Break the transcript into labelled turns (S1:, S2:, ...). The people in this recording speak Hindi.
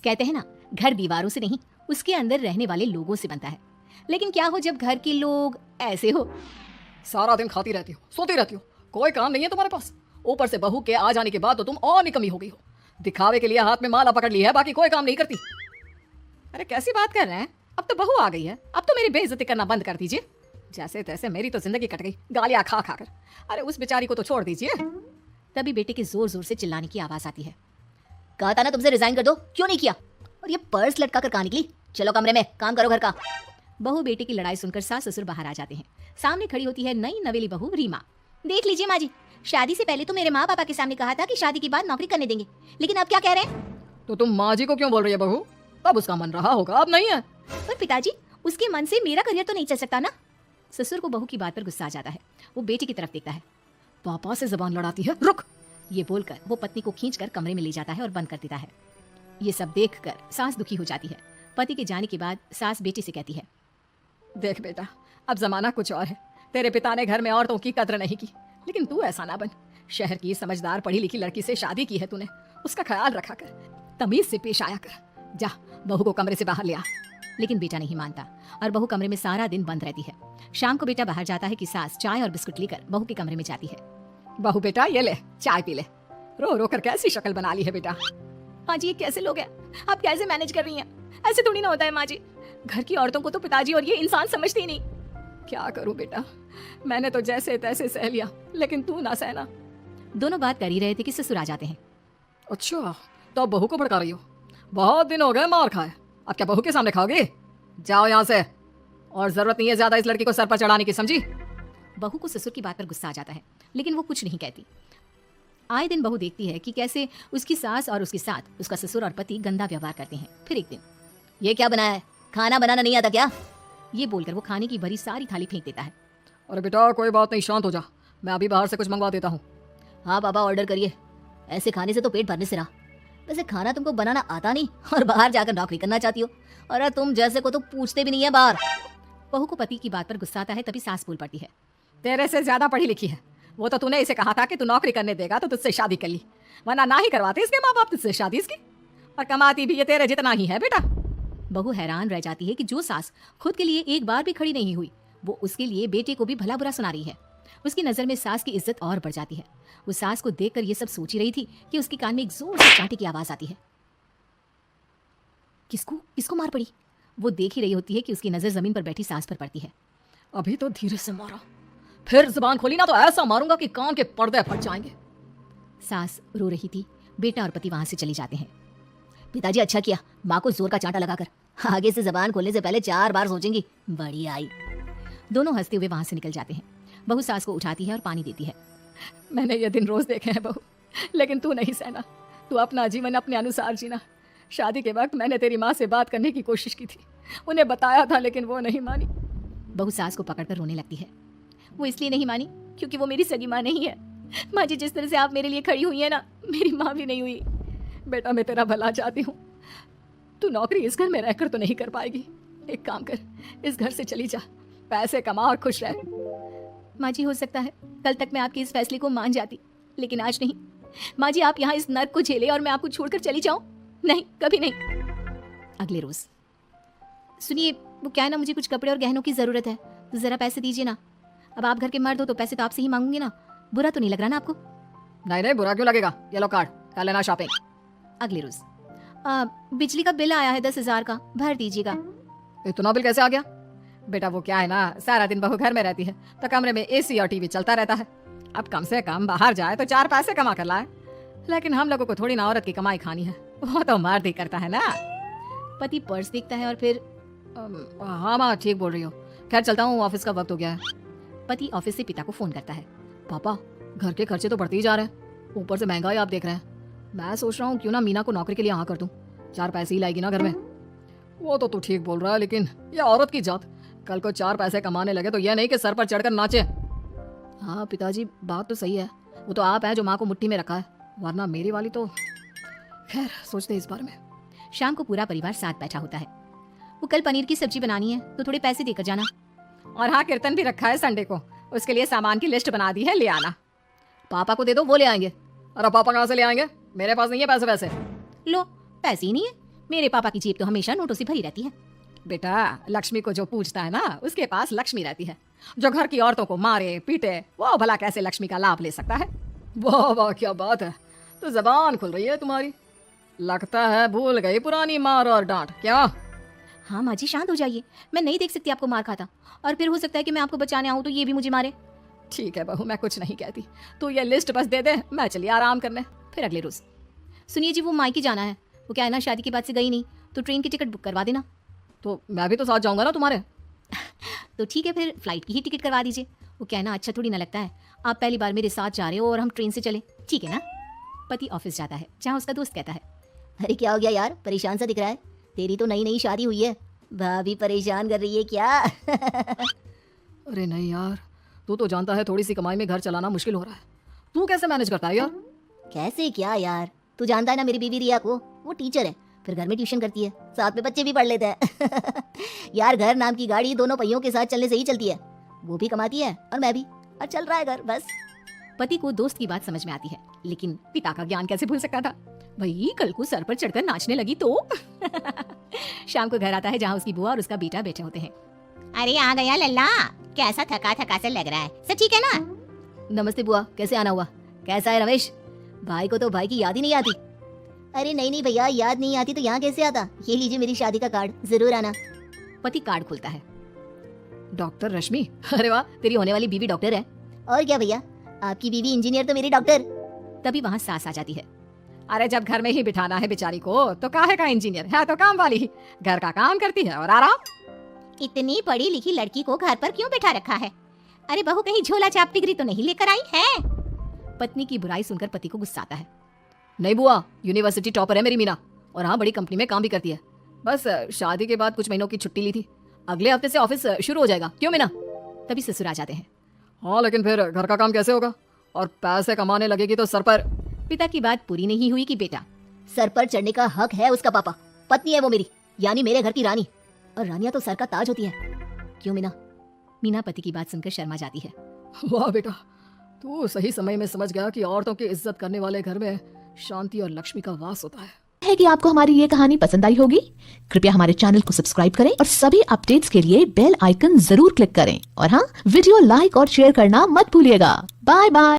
S1: कहते हैं ना, घर दीवारों से नहीं उसके अंदर रहने वाले लोगों से बनता है। लेकिन क्या हो जब घर के लोग ऐसे हो।
S2: सारा दिन खाती रहती हो, सोती रहती हो, कोई काम नहीं है तुम्हारे पास। ऊपर से बहू के आ जाने के बाद तो तुम और निकम्मी हो गई हो। दिखावे के लिए हाथ में माला पकड़ ली है, बाकी कोई काम नहीं करती।
S1: अरे कैसी बात कर रहे हैं, अब तो बहू आ गई है, अब तो मेरी बेइज्जती करना बंद कर दीजिए। जैसे तैसे मेरी तो जिंदगी कट गई, गालियां खा खा कर। अरे उस बेचारी को तो छोड़ दीजिए। तभी बेटे के जोर जोर से चिल्लाने की आवाज आती है। कहा था ना तुमसे रिजाइन कर दो, क्यों नहीं किया? और ये पर्स लटका कर कहाँ निकली? चलो कमरे में, काम करो घर का। बहू बेटे की लड़ाई सुनकर सास ससुर बाहर आ जाते हैं। सामने खड़ी होती है नई नवेली बहू रीमा। देख लीजिए माँ जी, शादी से पहले तो मेरे माँ पापा के सामने कहा था कि शादी के बाद नौकरी करने देंगे, लेकिन अब क्या कह रहे हैं?
S2: तो तुम माँ जी को क्यों बोल रही है बहू? तब उसका मन रहा होगा, अब नहीं है।
S1: पर पिताजी, उसके मन से मेरा करियर तो नहीं चल सकता ना। ससुर को बहू की बात पर गुस्सा आ जाता है। वो बेटी की तरफ देखता है।
S2: पापा से जबान लड़ाती है, रुक।
S1: ये बोलकर वो पत्नी को खींचकर कमरे में ले जाता है और बंद कर देता है। ये सब देखकर सास दुखी हो जाती है। पति के जाने के बाद सास बेटी से कहती है,
S2: देख बेटा, अब जमाना कुछ और है। तेरे पिता ने घर में औरतों की कद्र नहीं की, लेकिन तू ऐसा ना बन। शहर की समझदार पढ़ी लिखी लड़की से शादी की है तूने, उसका ख्याल रखा कर, तमीज से पेश आया कर। जा, बहू को कमरे से बाहर ले आ।
S1: लेकिन बेटा नहीं मानता और बहू कमरे में सारा दिन बंद रहती है। शाम को बेटा बाहर जाता है कि सास चाय और बिस्कुट लेकर बहू के कमरे में जाती है।
S2: बहू बेटा ये ले, चाय पी ले। रो रो कर कैसी शक्ल बना ली है बेटा।
S1: माँ जी, ये कैसे लोग हैं? आप कैसे मैनेज कर रही हैं? ऐसे थोड़ी ना होता है माँ जी। घर की औरतों को तो पिताजी और ये इंसान समझते ही नहीं।
S2: क्या करूं बेटा, मैंने तो जैसे तैसे सह लिया, लेकिन तू ना सहना।
S1: दोनों बात कर ही रहे थे कि ससुर आ जाते हैं।
S2: अच्छा, तो अब बहू को भड़का रही हो? बहुत दिन हो गए मार खाए, अब क्या बहू के सामने खाओगे? जाओ यहाँ से, और जरूरत नहीं है ज्यादा इस लड़की को सर पर चढ़ाने की, समझी?
S1: बहू को ससुर की बात पर गुस्सा आ जाता है, लेकिन वो कुछ नहीं कहती। आए दिन बहू देखती है कि कैसे उसकी सास और उसके साथ उसका ससुर और पति गंदा व्यवहार करते हैं। फिर एक दिन, ये क्या बनाया है? खाना बनाना नहीं आता क्या? ये बोलकर वो खाने की भरी सारी थाली फेंक देता है।
S2: अरे बेटा कोई बात नहीं, शांत हो जा, मैं अभी बाहर से कुछ मंगवा देता हूँ।
S1: हाँ पापा, ऑर्डर करिए। ऐसे खाने से तो पेट भरने से रहा। वैसे खाना तुमको बनाना आता नहीं और बाहर जाकर नौकरी करना चाहती हो। और तुम जैसे को तो पूछते भी नहीं है बाहर। बहू को पति की बात पर गुस्सा आता है, तभी सास बोल पड़ती है।
S2: तेरे से ज्यादा पढ़ी लिखी है वो, तो तूने इसे कहा था कि तू नौकरी करने देगा तो तुझसे शादी कर ली, वरना ना ही करवाते इसके माँ बाप तुझसे शादी इसकी। और कमाती भी ये तेरे जितना ही है बेटा।
S1: बहू हैरान रह जाती है कि जो सास खुद के लिए एक बार भी खड़ी नहीं हुई, वो उसके लिए बेटे को भी भला बुरा सुना रही है। उसकी नजर में सास की इज्जत और बढ़ जाती है। वो सास को देखकर ये सब सोच ही रही थी कि उसके कान में एक जोर से चांटे की आवाज आती है। किसको किसको मार पड़ी? वो देख ही रही होती है कि उसकी नजर जमीन पर बैठी सास पर पड़ती है।
S2: अभी तो धीरे से मारा, फिर जुबान खोली ना तो ऐसा मारूंगा कि कान के पर्दे फट जाएंगे।
S1: सास रो रही थी। बेटा और पति वहां से चले जाते हैं। पिताजी अच्छा किया माँ को जोर का चांटा लगाकर, आगे से जबान खोलने से पहले 4 बार सोचेंगी। बड़ी आई। दोनों हंसते हुए वहां से निकल जाते हैं। बहू सास को उठाती है और पानी देती है।
S2: मैंने ये दिन रोज देखे हैं बहू, लेकिन तू नहीं सहना। तू अपना जीवन अपने अनुसार जीना। शादी के वक्त मैंने तेरी माँ से बात करने की कोशिश की थी, उन्हें बताया था, लेकिन वो नहीं मानी।
S1: बहू सास को पकड़कर रोने लगती है। वो इसलिए नहीं मानी क्योंकि वो मेरी सगी माँ नहीं है। माँ जी, जिस तरह से आप मेरे लिए खड़ी हुई है ना, मेरी माँ भी नहीं हुई।
S2: बेटा मैं तेरा भला चाहती हूँ, तू नौकरी इस घर में रहकर तो नहीं कर पाएगी। एक काम कर, इस घर से चली जा, पैसे कमा और खुश रह।
S1: माँ जी, हो सकता है कल तक मैं आपके इस फैसले को मान जाती, लेकिन आज नहीं। माँ जी, आप यहाँ इस नर्क को झेले और मैं आपको छोड़कर चली जाऊं? नहीं, कभी नहीं। अगले रोज, सुनिए, वो क्या है ना, मुझे कुछ कपड़े और गहनों की जरूरत है, तो जरा पैसे दीजिए ना। अब आप घर के मर्द हो तो पैसे तो आपसे ही मांगूंगी ना। बुरा तो नहीं लग रहा ना आपको?
S2: नहीं नहीं, बुरा क्यों लगेगा। ये लो कार्ड, कर लेना शॉपिंग।
S1: अगले रोज, बिजली का बिल आया है 10,000 का, भर दीजिएगा।
S2: इतना बिल कैसे आ गया? बेटा वो क्या है ना, सारा दिन बहू घर में रहती है तो कमरे में एसी और टीवी चलता रहता है। अब कम से कम बाहर जाए तो 4 पैसे कमा कर लाए। लेकिन हम लोगों को थोड़ी ना औरत की कमाई खानी है, वो तो मर्द ही करता है ना।
S1: पति पर्स देखता है और फिर
S2: हाँ माँ ठीक बोल रही हो, खैर चलता हूँ, ऑफिस का वक्त हो गया है।
S1: पति ऑफिस से पिता को फोन करता है।
S2: पापा, घर के खर्चे तो बढ़ते ही जा रहे हैं, ऊपर से महंगाई आप देख रहे हैं। मैं सोच रहा हूँ क्यों ना मीना को नौकरी के लिए हाँ कर दूं, 4 पैसे ही लाएगी ना घर में। वो तो तू ठीक बोल रहा है, लेकिन ये औरत की जात, कल को 4 पैसे कमाने लगे तो यह नहीं कि सर पर चढ़कर नाचे।
S1: हाँ पिताजी, बात तो सही है। वो तो आप है जो माँ को मुट्ठी में रखा है,
S2: वरना मेरी वाली तो। खैर सोचते इस बारे में।
S1: शाम को पूरा परिवार साथ बैठा होता है। वो कल पनीर की सब्जी बनानी है तो थोड़े पैसे देकर जाना।
S2: और हाँ, कीर्तन भी रखा है संडे को, उसके लिए सामान की लिस्ट बना दी है, ले आना। पापा को दे दो, वो ले आएंगे। अरे पापा कहाँ से ले आएंगे, मेरे पास नहीं है पैसे वैसे।
S1: लो, पैसे ही नहीं है मेरे पापा की जेब तो हमेशा नोटों से भरी रहती है।
S2: बेटा, लक्ष्मी को जो पूछता है ना, उसके पास लक्ष्मी रहती है। जो घर की औरतों को मारे पीटे, वो भला कैसे लक्ष्मी का लाभ ले सकता है? वाह वाह, क्या बात है, तो जबान खुल रही है तुम्हारी। लगता है भूल गई पुरानी मार और डांट। क्या?
S1: हाँ माँ जी, शांत हो जाइए। मैं नहीं देख सकती आपको मार खाता, और फिर हो सकता है कि मैं आपको बचाने आऊँ तो ये भी मुझे मारे।
S2: ठीक है बहू, मैं कुछ नहीं कहती। तू ये लिस्ट बस दे दे, मैं चलिए आराम करने, फिर अगले रोज।
S1: सुनिए जी, वो मायके जाना है। वो क्या है ना, शादी के बाद से गई नहीं, तो ट्रेन की टिकट बुक करवा देना।
S2: तो मैं भी तो साथ जाऊंगा ना तुम्हारे।
S1: तो ठीक है, फिर फ्लाइट की ही टिकट करवा दीजिए। वो क्या है ना, अच्छा थोड़ी ना लगता है आप पहली बार मेरे साथ जा रहे हो और हम ट्रेन से चले, ठीक है ना? पति ऑफिस जाता है, जहाँ उसका दोस्त कहता है,
S3: अरे क्या हो गया यार, परेशान सा दिख रहा है। तेरी तो नई नई शादी हुई है, भाभी परेशान कर रही है क्या?
S2: अरे नहीं यार, तू तो जानता है थोड़ी सी कमाई में घर चलाना मुश्किल हो रहा है। तू कैसे मैनेज करता है यार?
S3: कैसे क्या यार, तू जानता है ना मेरी बीवी रिया को, वो टीचर है, फिर घर में ट्यूशन करती है, साथ में बच्चे भी पढ़ लेते हैं। यार घर नाम की गाड़ी दोनों पहियों के साथ चलने से ही चलती है। वो भी कमाती है और मैं भी, और चल रहा है घर बस।
S1: पति को दोस्त की बात समझ में आती है, लेकिन पिता का ज्ञान कैसे भूल सकता था? भाई कल को सर पर चढ़कर नाचने लगी तो। शाम को घर आता है, जहाँ उसकी बुआ और उसका बेटा बैठे होते हैं।
S3: अरे आ गया लल्ला, कैसा थका थका सा लग रहा है, सब ठीक है ना?
S2: नमस्ते बुआ, कैसे आना हुआ? कैसा है रमेश? भाई को तो भाई की याद ही नहीं आती।
S3: अरे नहीं नहीं भैया, याद नहीं आती तो यहाँ कैसे आता? ये लीजिए मेरी शादी का कार्ड, जरूर आना।
S1: पति कार्ड खोलता है।
S2: डॉक्टर रश्मि, अरे वाह, तेरी होने वाली बीवी डॉक्टर है।
S3: और क्या भैया, आपकी बीवी इंजीनियर तो मेरी डॉक्टर।
S1: तभी वहाँ सास आ जाती है।
S2: अरे जब घर में ही बिठाना है बेचारी को, तो काहे का इंजीनियर है, तो काम वाली ही घर का काम करती है और आराम।
S3: इतनी पढ़ी लिखी लड़की को घर पर क्यों बैठा रखा है? अरे बहू कहीं झोला छाप डिग्री तो नहीं लेकर आई है?
S1: पत्नी की बुराई सुनकर पति को गुस्सा आता है।
S2: नहीं बुआ, यूनिवर्सिटी टॉपर है मेरी मीना, और हाँ बड़ी कंपनी में काम भी करती है। बस शादी के बाद कुछ महीनों की छुट्टी ली थी, अगले हफ्ते से ऑफिस शुरू हो जाएगा। क्यों मीना?
S1: तभी ससुर आ जाते हैं।
S2: हाँ लेकिन फिर घर का काम कैसे होगा, और पैसे कमाने लगेगी तो सर पर।
S1: पिता की बात पूरी नहीं हुई कि बेटा,
S3: सर पर चढ़ने का हक है उसका पापा, पत्नी है वो मेरी, यानी मेरे घर की रानी, और रानियां तो सर का ताज होती है। क्यों मीना?
S1: मीना पति की बात सुनकर शर्मा जाती है।
S2: वाह बेटा, तू सही समय में समझ गया कि औरतों की इज्जत करने वाले घर में शांति और लक्ष्मी का वास होता है
S4: कि आपको हमारी ये कहानी पसंद आई होगी। कृपया हमारे चैनल को सब्सक्राइब करें और सभी अपडेट्स के लिए बेल आइकन जरूर क्लिक करें, और हाँ, वीडियो लाइक और शेयर करना मत भूलिएगा। Bye bye.